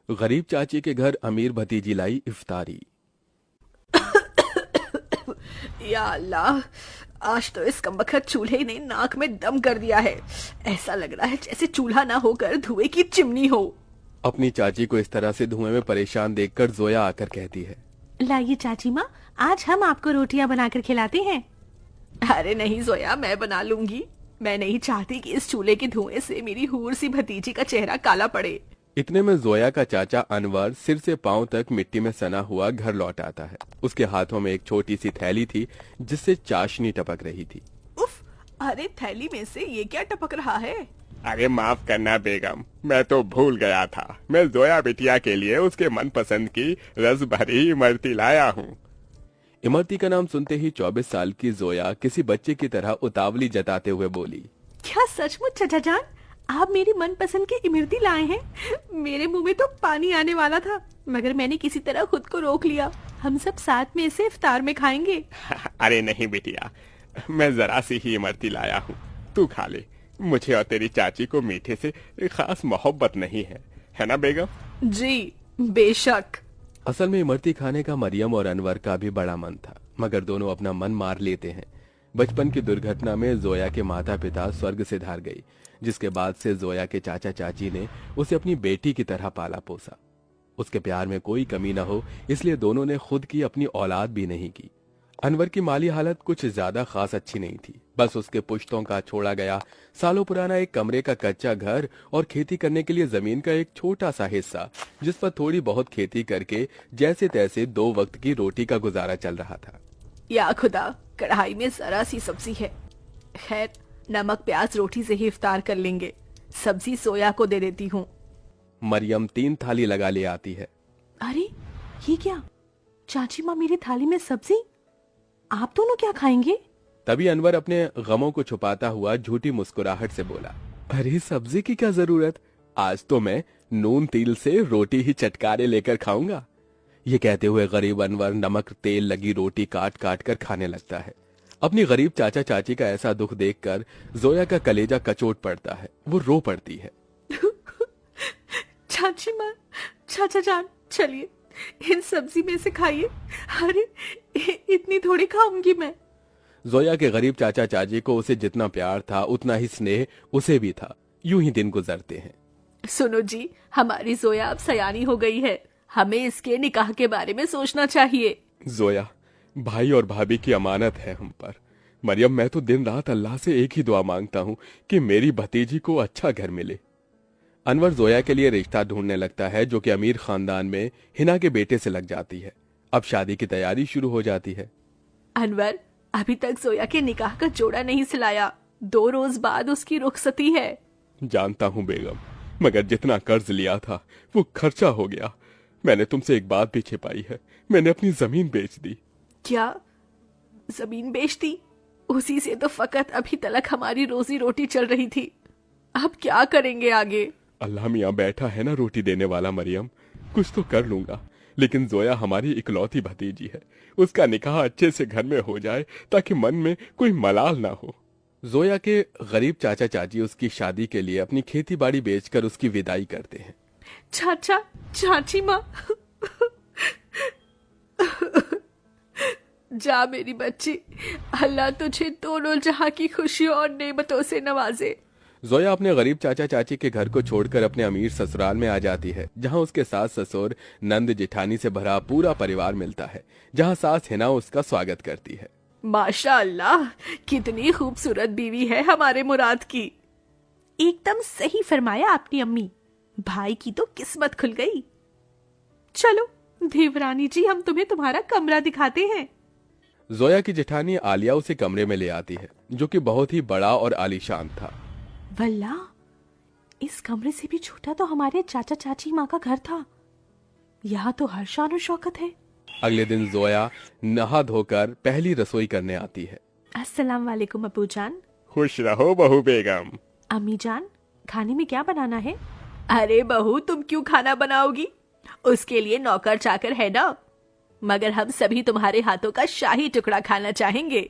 गरीब चाची के घर अमीर भतीजी लाई इफ्तारी। या अल्लाह, आज तो इस कमबख्त चूल्हे ने नाक में दम कर दिया है। ऐसा लग रहा है जैसे चूल्हा ना होकर धुएं की चिमनी हो। अपनी चाची को इस तरह से धुएं में परेशान देखकर जोया आकर कहती है, लाइए चाची माँ, आज हम आपको रोटियां बनाकर खिलाते हैं। अरे नहीं जोया, मैं बना लूंगी। मैं नहीं चाहती कि इस चूल्हे के धुएं से मेरी हूर सी भतीजी का चेहरा काला पड़े। इतने में जोया का चाचा अनवर सिर से पांव तक मिट्टी में सना हुआ घर लौट आता है। उसके हाथों में एक छोटी सी थैली थी जिससे चाशनी टपक रही थी। उफ, अरे थैली में से ये क्या टपक रहा है? अरे माफ करना बेगम, मैं तो भूल गया था। मैं जोया बिटिया के लिए उसके मनपसंद की रस भरी इमरती लाया हूँ। इमरती का नाम सुनते ही 24 साल की जोया किसी बच्चे की तरह उतावली जताते हुए बोली, क्या सचमुच चाचा जान, आप मेरी मनपसंद की इमरती लाए हैं? मेरे मुंह में तो पानी आने वाला था, मगर मैंने किसी तरह खुद को रोक लिया। हम सब साथ में इसे इफ्तार में खाएंगे। अरे नहीं बिटिया, मैं जरा सी ही इमरती लाया हूँ, तू खा ले। मुझे और तेरी चाची को मीठे से खास मोहब्बत नहीं है ना बेगम? जी बेशक। असल में इमरती खाने का मरियम और अनवर का भी बड़ा मन था, मगर दोनों अपना मन मार लेते हैं। बचपन की दुर्घटना में जोया के माता पिता स्वर्ग से धार गई, जिसके बाद से जोया के चाचा चाची ने उसे अपनी बेटी की तरह पाला पोसा। उसके प्यार में कोई कमी न हो, इसलिए दोनों ने खुद की अपनी औलाद भी नहीं की। अनवर की माली हालत कुछ ज्यादा खास अच्छी नहीं थी। बस उसके पुश्तों का छोड़ा गया सालों पुराना एक कमरे का कच्चा घर और खेती करने के लिए जमीन का एक छोटा सा हिस्सा, जिस पर थोड़ी बहुत खेती करके जैसे तैसे 2 वक्त की रोटी का गुजारा चल रहा था। या खुदा, कढ़ाई में जरा सी सब्जी है। खैर, नमक प्याज रोटी से ही इफ्तार कर लेंगे। सब्जी सोया को दे देती हूँ। मरियम 3 थाली लगा ले आती है। अरे ये क्या, चाची माँ मेरी थाली में सब्जी, आप दोनों क्या खाएंगे? तभी अनवर अपने गमों को छुपाता हुआ झूठी मुस्कुराहट से बोला, अरे सब्जी की क्या जरूरत, आज तो मैं नून तिल से रोटी ही चटकारे लेकर खाऊंगा। ये कहते हुए गरीब अनवर नमक तेल लगी रोटी काट काट कर खाने लगता है। अपनी गरीब चाचा चाची का ऐसा दुख देखकर जोया का कलेजा कचोट पड़ता है। वो रो पड़ती है। चाची माँ, चाचा जान, चलिए इन सब्जी में से खाइए। अरे इतनी थोड़ी खाऊंगी मैं। जोया के गरीब चाचा चाची को उसे जितना प्यार था उतना ही स्नेह उसे भी था। यूं ही दिन गुजरते हैं। सुनो जी, हमारी जोया अब सयानी हो गई है। हमें इसके निकाह के बारे में सोचना चाहिए। जोया, भाई और भाभी की अमानत है हम पर। मरियम, मैं तो दिन रात अल्लाह से एक ही दुआ मांगता हूँ कि मेरी भतीजी को अच्छा घर मिले। अनवर जोया के लिए रिश्ता ढूंढने लगता है, जो कि अमीर खानदान में हिना के बेटे से लग जाती है। अब शादी की तैयारी शुरू हो जाती है। अनवर, अभी तक जोया के निकाह का जोड़ा नहीं सिलाया। 2 रोज बाद उसकी रुखसती है। जानता हूँ बेगम, मगर जितना कर्ज लिया था वो खर्चा हो गया। मैंने तुमसे एक बात भी छिपाई है, मैंने अपनी जमीन बेच दी। क्या जमीन बेच दी? उसी से तो फकत अभी तक हमारी रोजी रोटी चल रही थी। अब क्या करेंगे आगे? अल्लाह मियाँ बैठा है ना रोटी देने वाला। मरियम, कुछ तो कर लूंगा, लेकिन जोया हमारी इकलौती भतीजी है। उसका निकाह अच्छे से घर में हो जाए ताकि मन में कोई मलाल ना हो। जोया के गरीब चाचा चाची उसकी शादी के लिए अपनी खेती बाड़ी बेचकर उसकी विदाई करते हैं। चाचा चाची माँ, जा मेरी बच्ची, अल्लाह तुझे दोनों जहां की खुशियों और नेमतों से नवाजे। जोया अपने गरीब चाचा चाची के घर को छोड़कर अपने अमीर ससुराल में आ जाती है, जहां उसके सास ससुर नंद जेठानी से भरा पूरा परिवार मिलता है, जहां सास हिना उसका स्वागत करती है। माशा अल्लाह, कितनी खूबसूरत बीवी है हमारे मुराद की। एकदम सही फरमाया आपने अम्मी, भाई की तो किस्मत खुल गई। चलो देवरानी जी, हम तुम्हें तुम्हारा कमरा दिखाते हैं। जोया की जेठानी आलिया उसे कमरे में ले आती है, जो कि बहुत ही बड़ा और आलीशान था। वल्ला, इस कमरे से भी छोटा तो हमारे चाचा चाची माँ का घर था। यहाँ तो हर शान और शौकत है। अगले दिन जोया नहा धोकर पहली रसोई करने आती है। अस्सलाम वालेकुम अबू जान। खुश रहो बहू बेगम। अम्मी जान, खाने में क्या बनाना है? अरे बहू, तुम क्यों खाना बनाओगी? उसके लिए नौकर चाकर है ना। मगर हम सभी तुम्हारे हाथों का शाही टुकड़ा खाना चाहेंगे।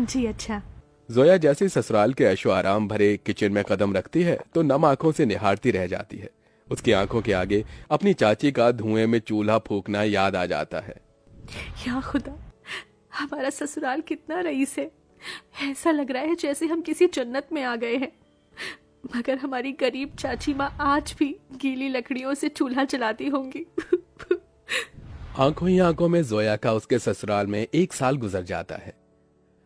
जी अच्छा। जोया जैसे ससुराल के ऐशो आराम भरे किचन में कदम रखती है तो नम आंखों से निहारती रह जाती है। उसकी आंखों के आगे अपनी चाची का धुएं में चूल्हा फूकना याद आ जाता है। या खुदा, हमारा ससुराल कितना रईस है। ऐसा लग रहा है जैसे हम किसी जन्नत में आ गए हैं। मगर हमारी गरीब चाची माँ आज भी गीली लकड़ियों से चूल्हा जलाती होंगी। आंखों ही आंखों में जोया का उसके ससुराल में 1 साल गुजर जाता है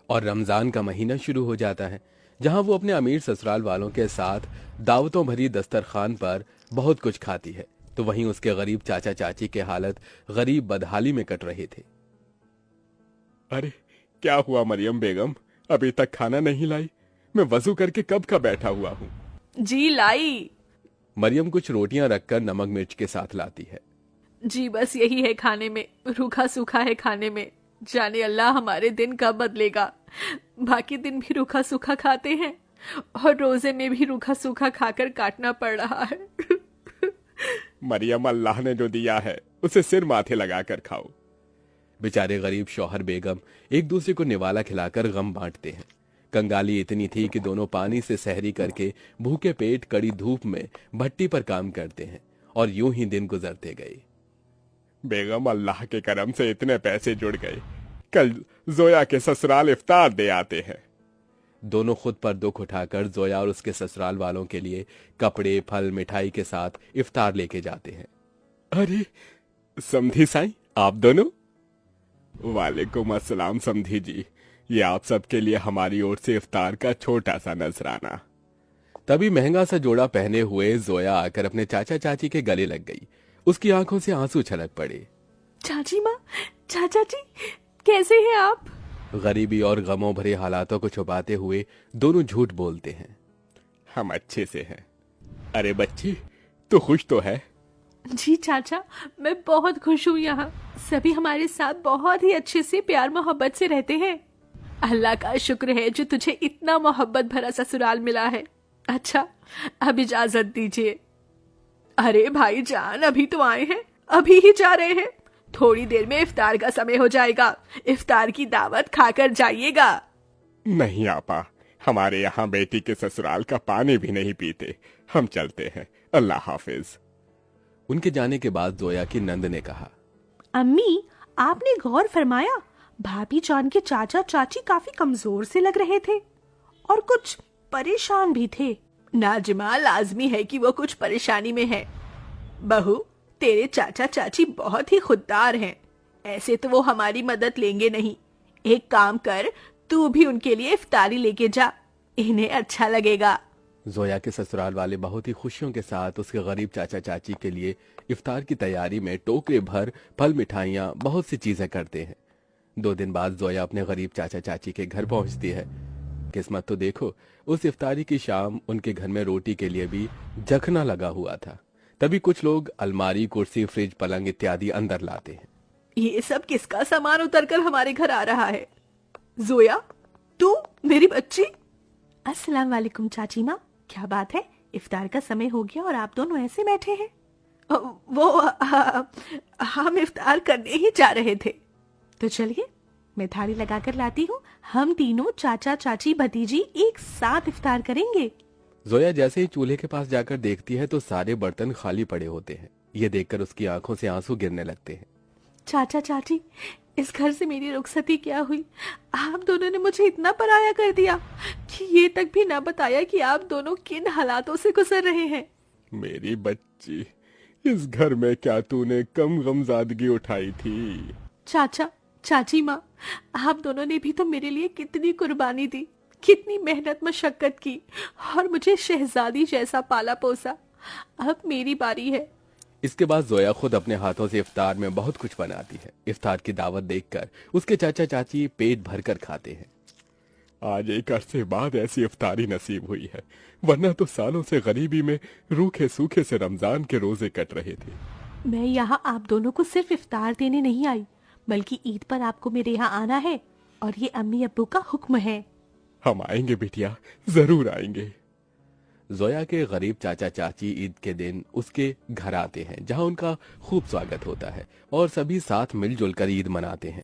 और रमजान का महीना शुरू हो जाता है, जहां वो अपने अमीर ससुराल वालों के साथ दावतों भरी दस्तरखान पर बहुत कुछ खाती है, तो वहीं उसके गरीब चाचा चाची के हालत गरीब बदहाली में कट रहे थे। अरे क्या हुआ मरियम बेगम, अभी तक खाना नहीं लाई? मैं वजू करके कब का बैठा हुआ हूँ। जी लाई। मरियम कुछ रोटियां रखकर नमक मिर्च के साथ लाती है। जी बस यही है खाने में, रूखा सूखा है खाने में। जाने अल्लाह हमारे दिन कब बदलेगा। बाकी दिन भी रूखा सूखा खाते हैं और रोजे में भी रूखा सूखा खाकर काटना पड़ रहा है। मरियम, अल्लाह ने जो दिया है उसे सिर माथे लगाकर खाओ। बेचारे गरीब शौहर बेगम एक दूसरे को निवाला खिलाकर गम बांटते हैं। कंगाली इतनी थी कि दोनों पानी से सहरी करके भूखे पेट कड़ी धूप में भट्टी पर काम करते हैं और यूं ही दिन गुजरते गए। बेगम, अल्लाह के करम से इतने पैसे जुड़ गए, कल जोया के ससुराल इफ्तार दे आते हैं। दोनों खुद पर दुख उठाकर जोया और उसके ससुराल वालों के लिए कपड़े, फल, मिठाई के साथ इफ्तार लेके जाते हैं। अरे समधी साईं, आप दोनों? वालेकुम अस्सलाम समधी जी, ये आप सबके लिए हमारी ओर से इफ्तार का छोटा सा नजराना। तभी महंगा सा जोड़ा पहने हुए जोया आकर अपने चाचा चाची के गले लग गई। उसकी आंखों से आंसू छलक पड़े। चाची माँ, चाचा जी, कैसे हैं आप? गरीबी और गमों भरे हालातों को छुपाते हुए दोनों झूठ बोलते हैं। हम अच्छे से हैं। अरे बच्ची, तू खुश तो है? जी चाचा, मैं बहुत खुश हूँ। यहाँ सभी हमारे साथ बहुत ही अच्छे से प्यार मोहब्बत से रहते हैं। अल्लाह का शुक्र है जो तुझे इतना मोहब्बत भरा ससुराल मिला है। अच्छा, अब इजाजत दीजिए। अरे भाईजान, अभी तो आए हैं, अभी ही जा रहे हैं। थोड़ी देर में इफ्तार का समय हो जाएगा। इफ्तार की दावत खाकर जाइएगा। नहीं आपा, हमारे यहाँ बेटी के ससुराल का पानी भी नहीं पीते। हम चलते हैं, अल्लाह हाफिज। उनके जाने के बाद जोया की नंद ने कहा, अम्मी, आपने गौर फरमाया भाभी जान के चाचा चाची काफी कमजोर से लग रहे थे और कुछ परेशान भी थे। नाजिमा, लाजमी है कि वो कुछ परेशानी में है। बहू, तेरे चाचा चाची बहुत ही खुददार हैं। ऐसे तो वो हमारी मदद लेंगे नहीं। एक काम कर, तू भी उनके लिए इफ्तारी लेके जा, इन्हें अच्छा लगेगा। जोया के ससुराल वाले बहुत ही खुशियों के साथ उसके गरीब चाचा चाची के लिए इफ्तार की तैयारी में टोकरे भर फल, मिठाइयाँ, बहुत सी चीजें करते हैं। 2 दिन बाद जोया अपने गरीब चाचा चाची के घर पहुंचती है। किस्मत तो देखो, उस इफ्तारी की शाम उनके घर में रोटी के लिए भी जखना लगा हुआ था। तभी कुछ लोग अलमारी, कुर्सी, फ्रिज, पलंग इत्यादि अंदर लाते हैं। ये सब किसका सामान उतरकर हमारे घर आ रहा है? जोया, तू मेरी बच्ची? अस्सलाम वालेकुम चाची माँ, क्या बात है? इफ्तार का समय हो गया और आप दोनों ऐसे बैठे हैं? हम इफ्तार करने ही जा रहे थे। तो चलिए, मैं थाली लगाकर लाती हूँ। हम तीनों चाचा चाची भतीजी एक साथ इफ्तार करेंगे। जोया जैसे ही चूल्हे के पास जाकर देखती है तो सारे बर्तन खाली पड़े होते हैं। ये देखकर उसकी आंखों से आंसू गिरने लगते हैं। चाचा चाची, इस घर से मेरी रुखसती क्या हुई? आप दोनों ने मुझे इतना पराया कर दिया कि ये तक भी ना बताया कि आप दोनों किन हालातों से गुजर रहे हैं। मेरी बच्ची, इस घर में क्या तूने कम गमजादगी उठाई थी? चाचा चाची माँ, आप दोनों ने भी तो मेरे लिए कितनी कुर्बानी दी, कितनी मेहनत मशक्कत की और मुझे शहजादी जैसा पाला पोसा। अब मेरी बारी है। इसके बाद जोया खुद अपने हाथों से इफ्तार में बहुत कुछ बनाती है। इफ्तार की दावत देखकर उसके चाचा चाची पेट भरकर खाते हैं। आज एक अरसे बाद ऐसी इफ्तारी नसीब हुई है, वरना तो सालों से गरीबी में रूखे सूखे से रमजान के रोजे कट रहे थे। मैं यहाँ आप दोनों को सिर्फ इफ्तार देने नहीं आई, बल्कि ईद पर आपको मेरे यहाँ आना है और ये अम्मी अब्बू का हुक्म है। हम आएंगे बिटिया, जरूर आएंगे। जोया के गरीब चाचा चाची ईद के दिन उसके घर आते हैं, जहां उनका खूब स्वागत होता है और सभी साथ मिलजुल कर ईद मनाते हैं।